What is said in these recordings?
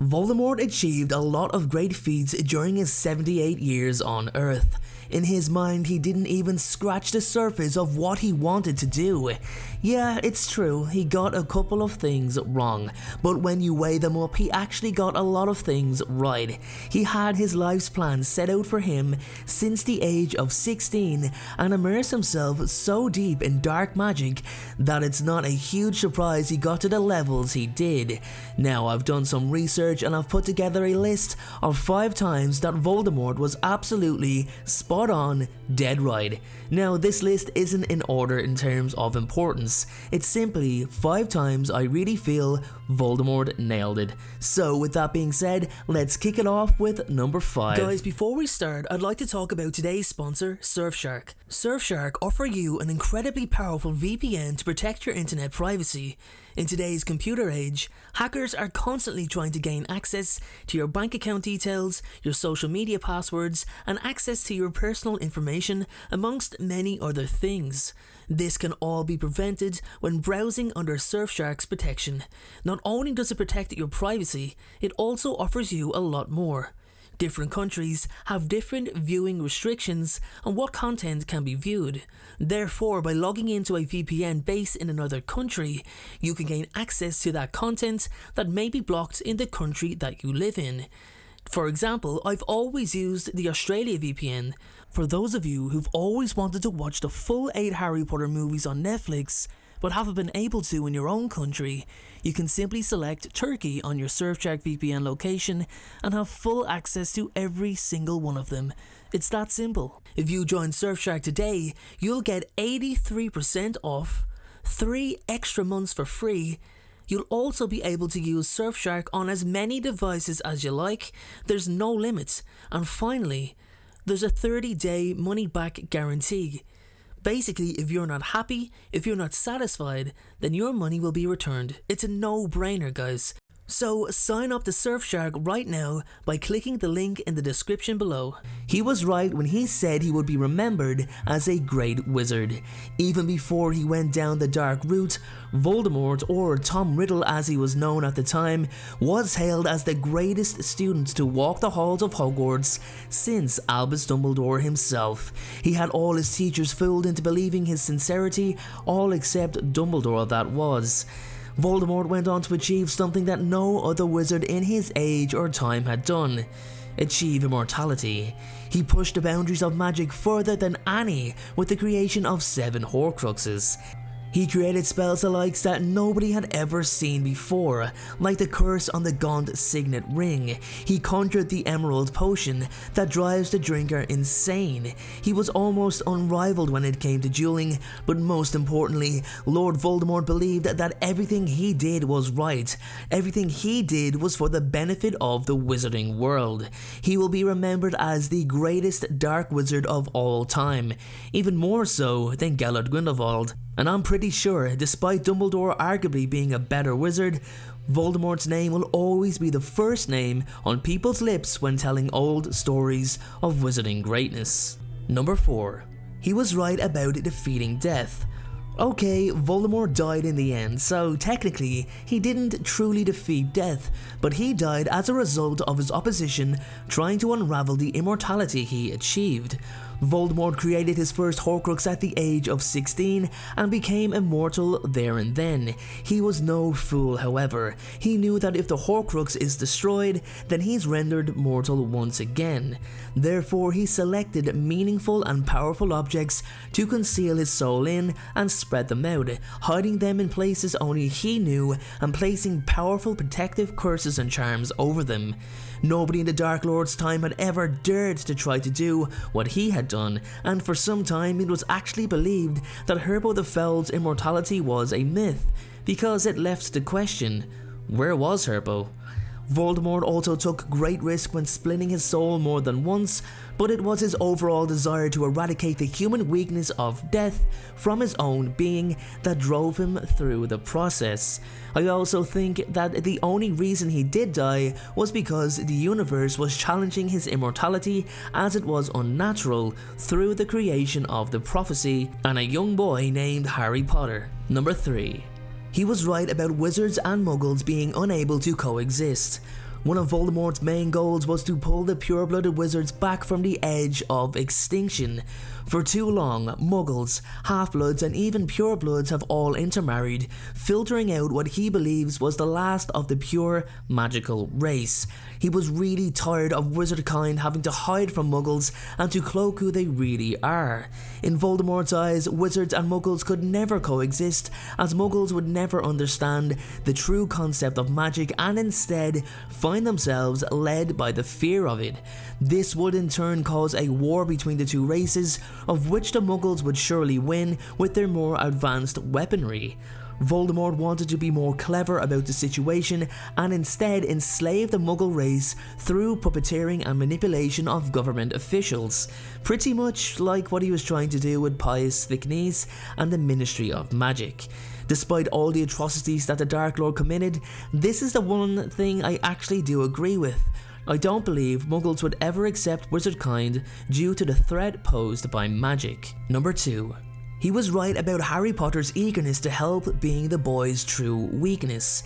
Voldemort achieved a lot of great feats during his 78 years on Earth. In his mind, he didn't even scratch the surface of what he wanted to do. Yeah, it's true, he got a couple of things wrong, but when you weigh them up, he actually got a lot of things right. He had his life's plan set out for him since the age of 16 and immersed himself so deep in dark magic that it's not a huge surprise he got to the levels he did. Now, I've done some research and I've put together a list of 5 times that Voldemort was absolutely spot on, dead right. Now, this list isn't in order in terms of importance, it's simply 5 times I really feel Voldemort nailed it. So with that being said, let's kick it off with number 5. Guys, before we start, I'd like to talk about today's sponsor, Surfshark. Surfshark offer you an incredibly powerful VPN to protect your internet privacy. In today's computer age, hackers are constantly trying to gain access to your bank account details, your social media passwords, and access to your personal information, amongst many other things. This can all be prevented when browsing under Surfshark's protection. Not only does it protect your privacy, it also offers you a lot more. Different countries have different viewing restrictions on what content can be viewed. Therefore, by logging into a VPN based in another country, you can gain access to that content that may be blocked in the country that you live in. For example, I've always used the Australia VPN. For those of you who've always wanted to watch the full 8 Harry Potter movies on Netflix, but haven't been able to in your own country, you can simply select Turkey on your Surfshark VPN location and have full access to every single one of them. It's that simple. If you join Surfshark today, you'll get 83% off, 3 extra months for free. You'll also be able to use Surfshark on as many devices as you like, there's no limits, and finally, there's a 30-day money-back guarantee. Basically, if you're not happy, if you're not satisfied, then your money will be returned. It's a no-brainer, guys. So sign up to Surfshark right now by clicking the link in the description below. He was right when he said he would be remembered as a great wizard. Even before he went down the dark route, Voldemort, or Tom Riddle as he was known at the time, was hailed as the greatest student to walk the halls of Hogwarts since Albus Dumbledore himself. He had all his teachers fooled into believing his sincerity, all except Dumbledore, that was. Voldemort went on to achieve something that no other wizard in his age or time had done: achieve immortality. He pushed the boundaries of magic further than any with the creation of 7 Horcruxes. He created spells the likes that nobody had ever seen before, like the curse on the Gaunt Signet Ring. He conjured the Emerald Potion that drives the drinker insane. He was almost unrivaled when it came to dueling, but most importantly, Lord Voldemort believed that everything he did was right. Everything he did was for the benefit of the wizarding world. He will be remembered as the greatest dark wizard of all time, even more so than Gellert Grindelwald. And I'm pretty sure, despite Dumbledore arguably being a better wizard, Voldemort's name will always be the first name on people's lips when telling old stories of wizarding greatness. Number 4. He was right about defeating death. Okay, Voldemort died in the end, so technically he didn't truly defeat death, but he died as a result of his opposition trying to unravel the immortality he achieved. Voldemort created his first Horcrux at the age of 16 and became immortal there and then. He was no fool, however. He knew that if the Horcrux is destroyed, then he's rendered mortal once again. Therefore, he selected meaningful and powerful objects to conceal his soul in and spread them out, hiding them in places only he knew and placing powerful protective curses and charms over them. Nobody in the Dark Lord's time had ever dared to try to do what he had done, and for some time it was actually believed that Herbo the Foul's immortality was a myth, because it left the question, where was Herbo? Voldemort also took great risk when splitting his soul more than once, but it was his overall desire to eradicate the human weakness of death from his own being that drove him through the process. I also think that the only reason he did die was because the universe was challenging his immortality, as it was unnatural through the creation of the prophecy and a young boy named Harry Potter. Number 3. He was right about wizards and muggles being unable to coexist. One of Voldemort's main goals was to pull the pure-blooded wizards back from the edge of extinction. For too long, Muggles, half-bloods and even pure-bloods have all intermarried, filtering out what he believes was the last of the pure magical race. He was really tired of wizardkind having to hide from Muggles and to cloak who they really are. In Voldemort's eyes, wizards and Muggles could never coexist, as Muggles would never understand the true concept of magic and instead find themselves led by the fear of it. This would in turn cause a war between the two races, of which the Muggles would surely win with their more advanced weaponry. Voldemort wanted to be more clever about the situation and instead enslave the Muggle race through puppeteering and manipulation of government officials, pretty much like what he was trying to do with Pius Thicknesse and the Ministry of Magic. Despite all the atrocities that the Dark Lord committed, this is the one thing I actually do agree with. I don't believe Muggles would ever accept wizardkind due to the threat posed by magic. Number 2. He was right about Harry Potter's eagerness to help being the boy's true weakness.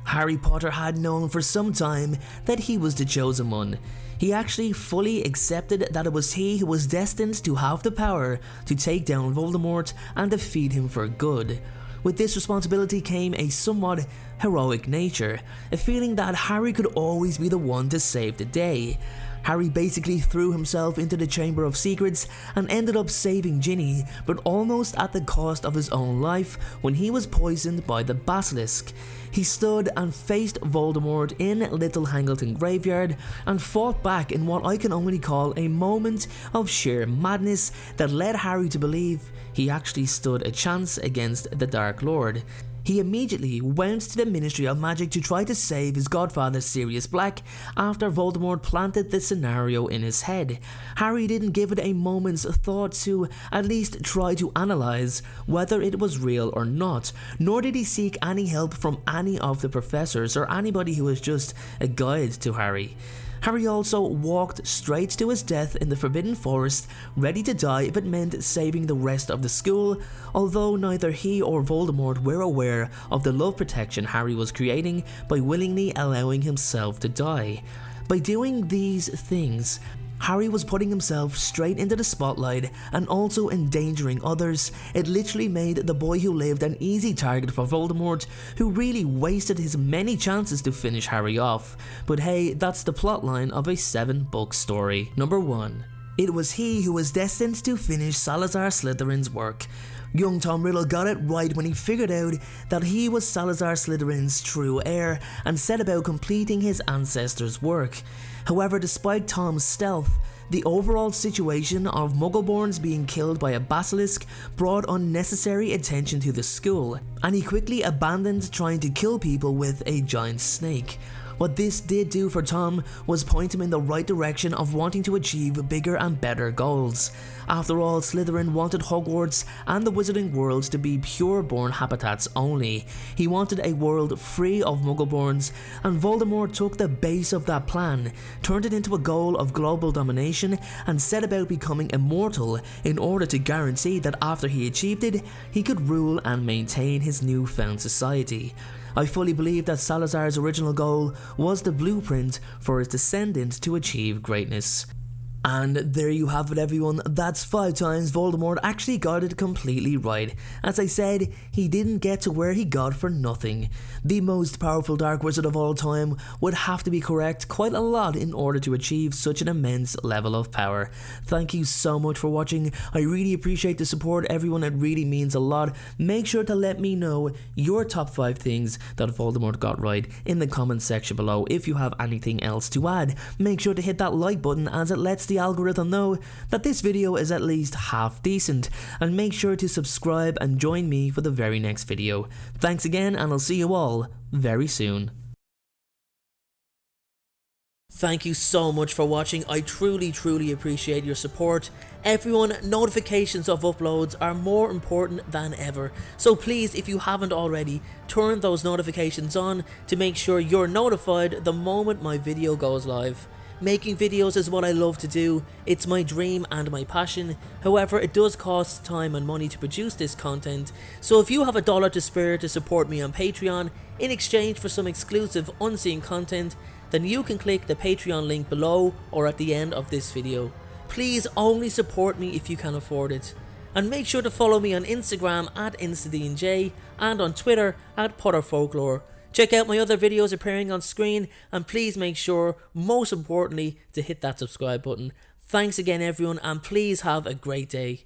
Harry Potter had known for some time that he was the chosen one. He actually fully accepted that it was he who was destined to have the power to take down Voldemort and defeat him for good. With this responsibility came a somewhat heroic nature, a feeling that Harry could always be the one to save the day. Harry basically threw himself into the Chamber of Secrets and ended up saving Ginny, but almost at the cost of his own life when he was poisoned by the basilisk. He stood and faced Voldemort in Little Hangleton Graveyard and fought back in what I can only call a moment of sheer madness that led Harry to believe he actually stood a chance against the Dark Lord. He immediately went to the Ministry of Magic to try to save his godfather Sirius Black after Voldemort planted the scenario in his head. Harry didn't give it a moment's thought to at least try to analyse whether it was real or not, nor did he seek any help from any of the professors or anybody who was just a guide to Harry. Harry also walked straight to his death in the Forbidden Forest, ready to die if it meant saving the rest of the school, although neither he or Voldemort were aware of the love protection Harry was creating by willingly allowing himself to die. By doing these things, Harry was putting himself straight into the spotlight and also endangering others. It literally made the boy who lived an easy target for Voldemort, who really wasted his many chances to finish Harry off. But hey, that's the plotline of a 7-book story. Number 1. It was he who was destined to finish Salazar Slytherin's work. Young Tom Riddle got it right when he figured out that he was Salazar Slytherin's true heir and set about completing his ancestors' work. However, despite Tom's stealth, the overall situation of Muggleborns being killed by a basilisk brought unnecessary attention to the school, and he quickly abandoned trying to kill people with a giant snake. What this did do for Tom was point him in the right direction of wanting to achieve bigger and better goals. After all, Slytherin wanted Hogwarts and the wizarding world to be pure-born habitats only. He wanted a world free of Muggleborns, and Voldemort took the base of that plan, turned it into a goal of global domination, and set about becoming immortal in order to guarantee that after he achieved it, he could rule and maintain his newfound society. I fully believe that Salazar's original goal was the blueprint for his descendant to achieve greatness. And there you have it, everyone. That's 5 times Voldemort actually got it completely right. As I said, he didn't get to where he got for nothing. The most powerful Dark Wizard of all time would have to be correct quite a lot in order to achieve such an immense level of power. Thank you so much for watching. I really appreciate the support, everyone. It really means a lot. Make sure to let me know your top 5 things that Voldemort got right in the comments section below. If you have anything else to add, make sure to hit that like button, as it lets the algorithm know that this video is at least half decent, and make sure to subscribe and join me for the very next video. Thanks again, and I'll see you all very soon. Thank you so much for watching. I truly appreciate your support. Everyone, notifications of uploads are more important than ever, so please, if you haven't already, turn those notifications on to make sure you're notified the moment my video goes live. Making videos is what I love to do. It's my dream and my passion. However, it does cost time and money to produce this content, so if you have $1 to spare to support me on Patreon in exchange for some exclusive unseen content, then you can click the Patreon link below or at the end of this video. Please only support me if you can afford it. And make sure to follow me on Instagram at InstaDNJ and on Twitter at PotterFolklore. Check out my other videos appearing on screen, and please make sure, most importantly, to hit that subscribe button. Thanks again everyone, and please have a great day.